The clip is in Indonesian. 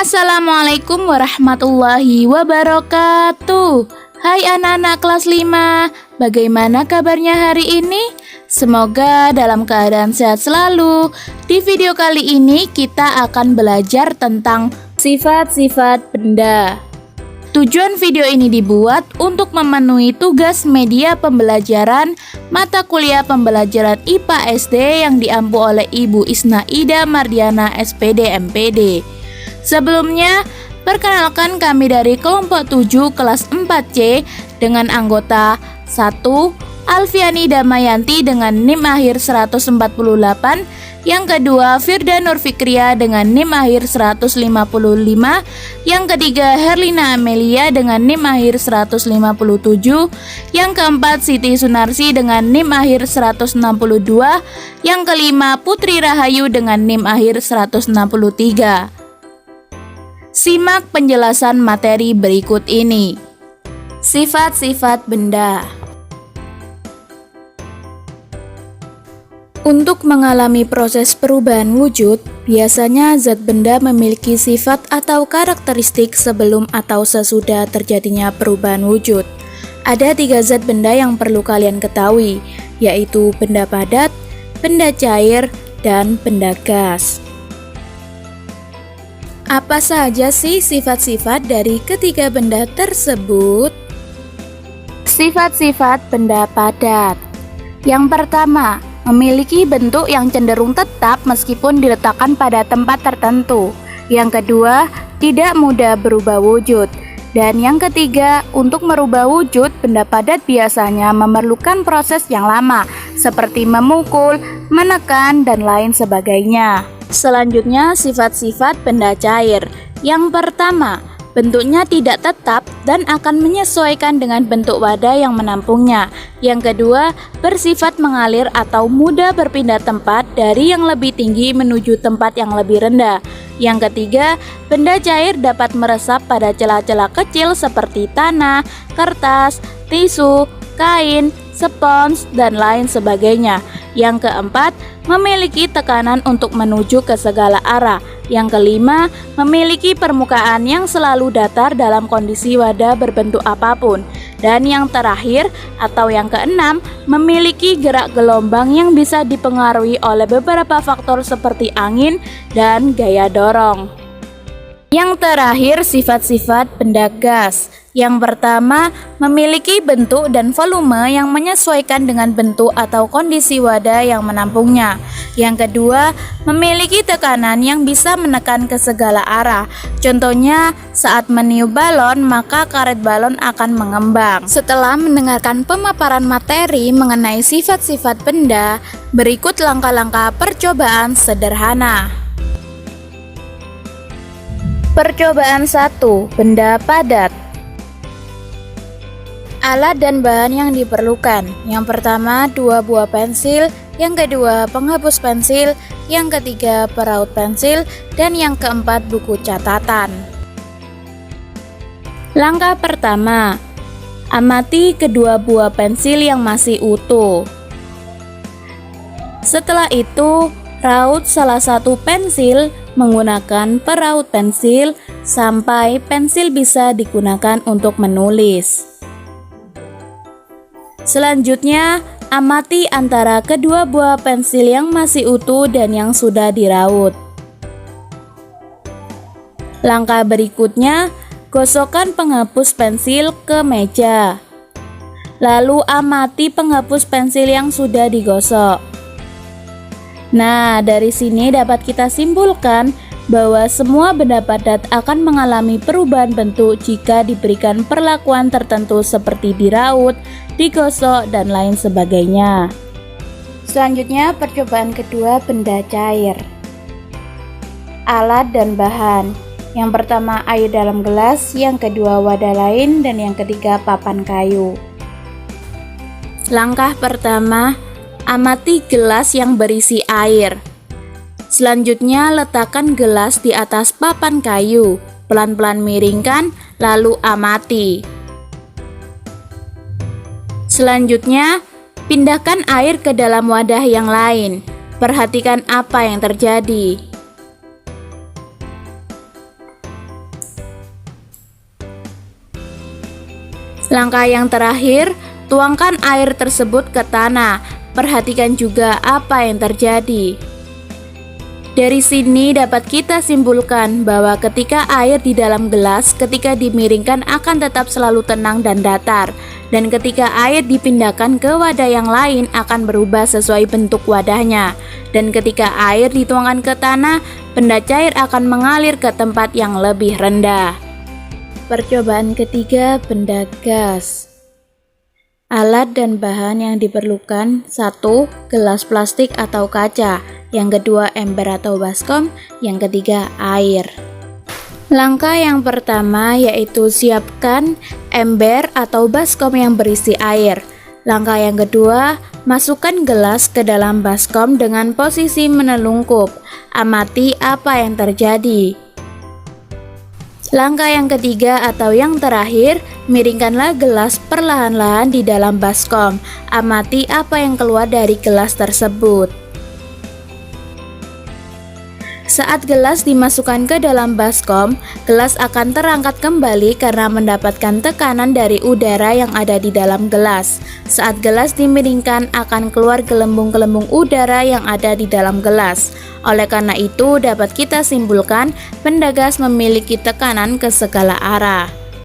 Assalamualaikum warahmatullahi wabarakatuh. Hai anak-anak kelas 5, bagaimana kabarnya hari ini? Semoga dalam keadaan sehat selalu. Di video kali ini kita akan belajar tentang sifat-sifat benda. Tujuan video ini dibuat untuk memenuhi tugas media pembelajaran mata kuliah pembelajaran IPA SD yang diampu oleh Ibu Isna Ida Mardiana SPD MPD. Sebelumnya, perkenalkan kami dari kelompok 7 kelas 4C dengan anggota 1. Alfiani Damayanti dengan NIM akhir 148. Yang kedua, Firda Nur Fikria dengan NIM akhir 155. Yang ketiga, Herlina Amelia dengan NIM akhir 157. Yang keempat, Siti Sunarsi dengan NIM akhir 162. Yang kelima, Putri Rahayu dengan NIM akhir 163. Simak penjelasan materi berikut ini. Sifat-sifat benda. Untuk mengalami proses perubahan wujud, biasanya zat benda memiliki sifat atau karakteristik sebelum atau sesudah terjadinya perubahan wujud. Ada 3 zat benda yang perlu kalian ketahui, yaitu benda padat, benda cair, dan benda gas. Apa saja sih sifat-sifat dari ketiga benda tersebut? Sifat-sifat benda padat. Yang pertama, memiliki bentuk yang cenderung tetap meskipun diletakkan pada tempat tertentu. Yang kedua, tidak mudah berubah wujud. Dan yang ketiga, untuk merubah wujud, benda padat biasanya memerlukan proses yang lama, seperti memukul, menekan, dan lain sebagainya. Selanjutnya, sifat-sifat benda cair. Yang pertama, bentuknya tidak tetap dan akan menyesuaikan dengan bentuk wadah yang menampungnya. Yang kedua, bersifat mengalir atau mudah berpindah tempat dari yang lebih tinggi menuju tempat yang lebih rendah. Yang ketiga, benda cair dapat meresap pada celah-celah kecil seperti tanah, kertas, tisu, kain, spons, dan lain sebagainya. Yang keempat, memiliki tekanan untuk menuju ke segala arah. Yang kelima, memiliki permukaan yang selalu datar dalam kondisi wadah berbentuk apapun. Dan yang terakhir atau yang keenam, memiliki gerak gelombang yang bisa dipengaruhi oleh beberapa faktor seperti angin dan gaya dorong. Yang terakhir, sifat-sifat benda gas. Yang pertama, memiliki bentuk dan volume yang menyesuaikan dengan bentuk atau kondisi wadah yang menampungnya. Yang kedua, memiliki tekanan yang bisa menekan ke segala arah. Contohnya, saat meniup balon, maka karet balon akan mengembang. Setelah mendengarkan pemaparan materi mengenai sifat-sifat benda, berikut langkah-langkah percobaan sederhana. Percobaan 1. Benda padat. Alat dan bahan yang diperlukan. Yang pertama, 2 buah pensil. Yang kedua, penghapus pensil. Yang ketiga, peraut pensil. Dan yang keempat, buku catatan. Langkah pertama, amati kedua buah pensil yang masih utuh. Setelah itu, raut salah satu pensil menggunakan peraut pensil sampai pensil bisa digunakan untuk menulis. Selanjutnya, amati antara kedua buah pensil yang masih utuh dan yang sudah diraut. Langkah berikutnya, gosokkan penghapus pensil ke meja. Lalu amati penghapus pensil yang sudah digosok. Nah, dari sini dapat kita simpulkan bahwa semua benda padat akan mengalami perubahan bentuk jika diberikan perlakuan tertentu seperti diraut, digosok, dan lain sebagainya. Selanjutnya, percobaan kedua, benda cair. Alat dan bahan. Yang pertama, air dalam gelas, yang kedua, wadah lain, dan yang ketiga, papan kayu. Langkah pertama, amati gelas yang berisi air. Selanjutnya, letakkan gelas di atas papan kayu. Pelan-pelan miringkan, lalu amati. Selanjutnya, pindahkan air ke dalam wadah yang lain. Perhatikan apa yang terjadi. Langkah yang terakhir, tuangkan air tersebut ke tanah. Perhatikan juga apa yang terjadi. Dari sini dapat kita simpulkan bahwa ketika air di dalam gelas ketika dimiringkan akan tetap selalu tenang dan datar. Dan ketika air dipindahkan ke wadah yang lain akan berubah sesuai bentuk wadahnya. Dan ketika air dituangkan ke tanah, benda cair akan mengalir ke tempat yang lebih rendah. Percobaan ketiga, benda gas. Alat dan bahan yang diperlukan: 1. Gelas plastik atau kaca. Yang kedua, ember atau baskom. Yang ketiga, air. Langkah yang pertama yaitu siapkan ember atau baskom yang berisi air. Langkah yang kedua, masukkan gelas ke dalam baskom dengan posisi menelungkup. Amati apa yang terjadi. Langkah yang ketiga atau yang terakhir, miringkanlah gelas perlahan-lahan di dalam baskom. Amati apa yang keluar dari gelas tersebut. Saat gelas dimasukkan ke dalam baskom, gelas akan terangkat kembali karena mendapatkan tekanan dari udara yang ada di dalam gelas. Saat gelas dimiringkan akan keluar gelembung-gelembung udara yang ada di dalam gelas. Oleh karena itu dapat kita simpulkan benda gas memiliki tekanan ke segala arah.